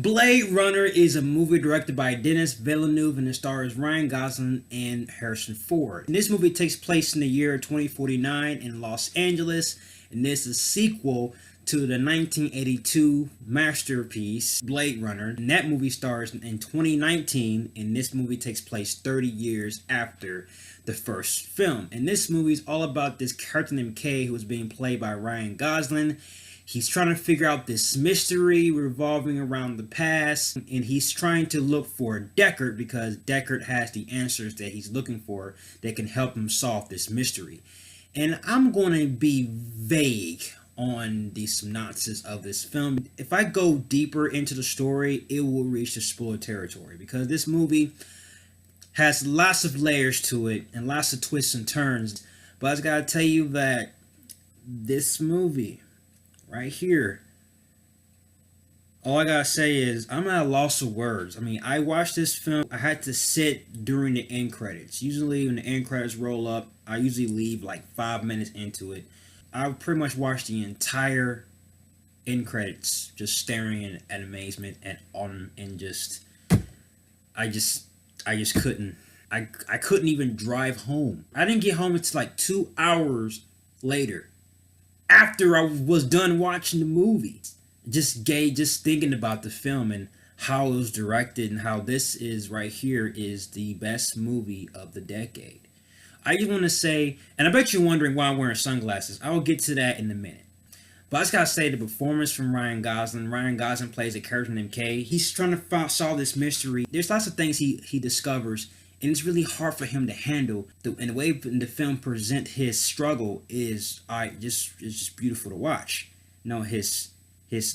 Blade Runner is a movie directed by Denis Villeneuve and it stars Ryan Gosling and Harrison Ford. And this movie takes place in the year 2049 in Los Angeles, and this is a sequel to the 1982 masterpiece Blade Runner. And that movie stars in 2019, and this movie takes place 30 years after the first film. And this movie is all about this character named Kay, who is being played by Ryan Gosling. He's trying to figure out this mystery revolving around the past, and he's trying to look for Deckard because Deckard has the answers that he's looking for that can help him solve this mystery. And I'm going to be vague on the synopsis of this film. If I go deeper into the story, it will reach the spoiler territory because this movie has lots of layers to it and lots of twists and turns. But I just gotta tell you that this movie right here, all I gotta say is I'm at a loss of words. I mean, I watched this film, I had to sit during the end credits. Usually when the end credits roll up, I usually leave like 5 minutes into it. I pretty much watched the entire end credits just staring in at amazement and just I just couldn't. I couldn't even drive home. I didn't get home until like 2 hours later, after I was done watching the movie. Just thinking about the film and how it was directed and how this is right here is the best movie of the decade. I just want to say, and I bet you're wondering why I'm wearing sunglasses. I will get to that in a minute. But I just gotta say the performance from Ryan Gosling. Ryan Gosling plays a character named Kay. He's trying to solve this mystery. There's lots of things he discovers, and it's really hard for him to handle. And the way the film present his struggle is it's just beautiful to watch. You know, his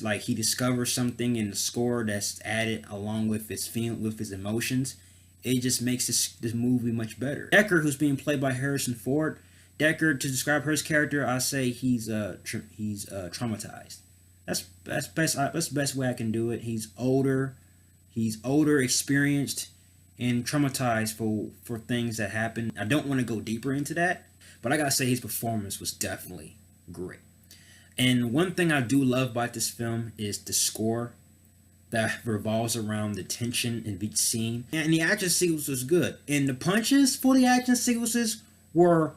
like he discovers something in the score that's added along with his emotions. It just makes this movie much better. Deckard, who's being played by Harrison Ford. Deckard, to describe his character, I say he's traumatized. That's the best way I can do it. He's older, experienced, and traumatized for things that happen. I don't want to go deeper into that, but I gotta say his performance was definitely great. And one thing I do love about this film is the score that revolves around the tension in each scene. And the action sequence was good. And the punches for the action sequences were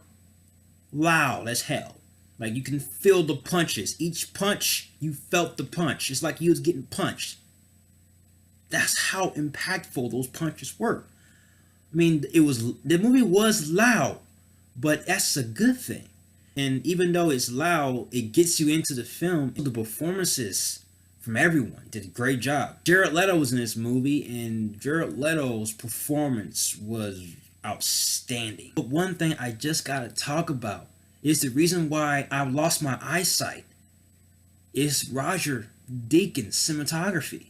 loud as hell. Like you can feel the punches. Each punch, you felt the punch. It's like you was getting punched. That's how impactful those punches were. I mean, the movie was loud, but that's a good thing. And even though it's loud, it gets you into the film. The performances from everyone did a great job. Jared Leto was in this movie, and Jared Leto's performance was outstanding. But one thing I just gotta talk about is the reason why I've lost my eyesight is Roger Deakins' cinematography.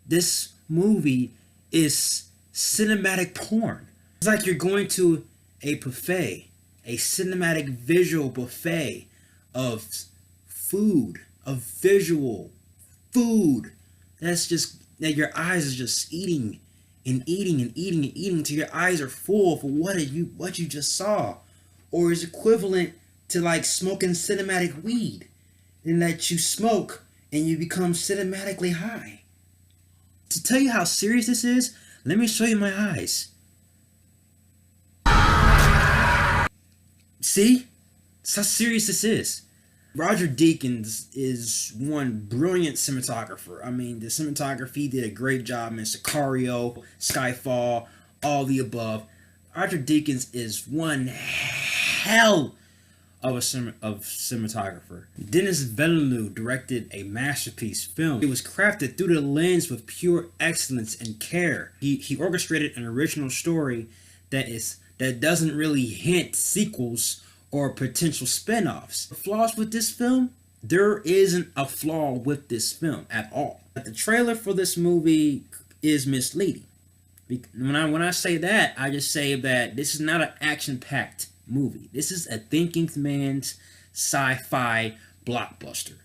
This movie is cinematic porn. It's like you're going to a buffet, a cinematic visual buffet of food, of visual food. That your eyes is just eating and eating and eating and eating till your eyes are full for what you just saw, or is equivalent to like smoking cinematic weed, in that you smoke and you become cinematically high. To tell you how serious this is, let me show you my eyes. See? That's how serious this is. Roger Deakins is one brilliant cinematographer. I mean, the cinematography did a great job in Sicario, Skyfall, all the above. Roger Deakins is one hell of cinematographer. Denis Villeneuve directed a masterpiece film. It was crafted through the lens with pure excellence and care. He orchestrated an original story that doesn't really hint sequels or potential spin-offs. The flaws with this film? There isn't a flaw with this film at all. The trailer for this movie is misleading. When I say that, I just say that this is not an action-packed movie. This is a thinking man's sci-fi blockbuster.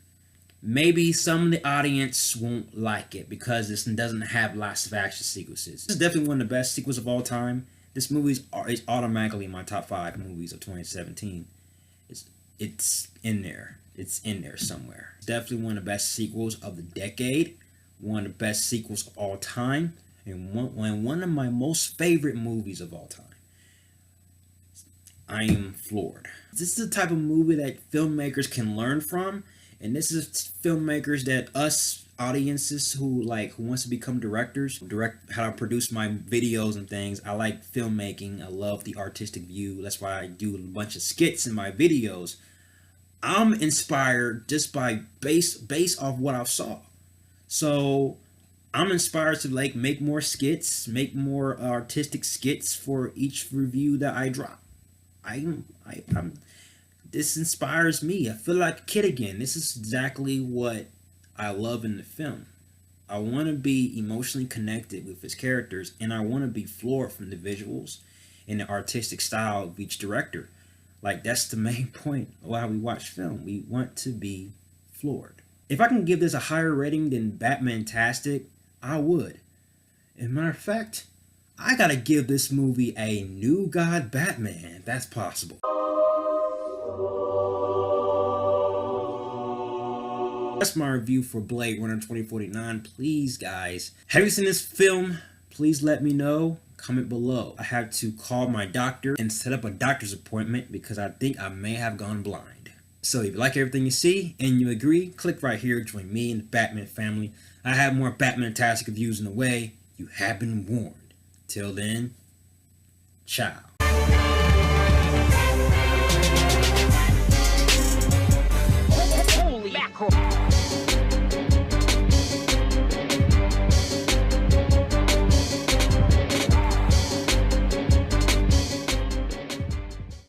Maybe some of the audience won't like it because this doesn't have lots of action sequences. This is definitely one of the best sequels of all time. This movie is automatically in my top 5 movies of 2017. It's in there. It's in there somewhere. It's definitely one of the best sequels of the decade. one of the best sequels of all time, and one of my most favorite movies of all time. I am floored. This is the type of movie that filmmakers can learn from, and this is filmmakers that us audiences who wants to become directors, direct how to produce my videos and things. I like filmmaking. I love the artistic view. That's why I do a bunch of skits in my videos. I'm inspired just by based off what I saw. So I'm inspired to make more skits, make more artistic skits for each review that I drop. I'm this inspires me. I feel like a kid again. This is exactly what I love in the film. I want to be emotionally connected with his characters, and I want to be floored from the visuals and the artistic style of each director. That's the main point of why we watch film. We want to be floored. If I can give this a higher rating than Batman-tastic, I would. As a matter of fact, I gotta give this movie a New God Batman, if that's possible. That's my review for Blade Runner 2049. Please, guys, have you seen this film? Please let me know. Comment below. I have to call my doctor and set up a doctor's appointment because I think I may have gone blind. So if you like everything you see and you agree, click right here, join me and the Batman family. I have more Batman-tastic reviews in the way. You have been warned. Till then, ciao.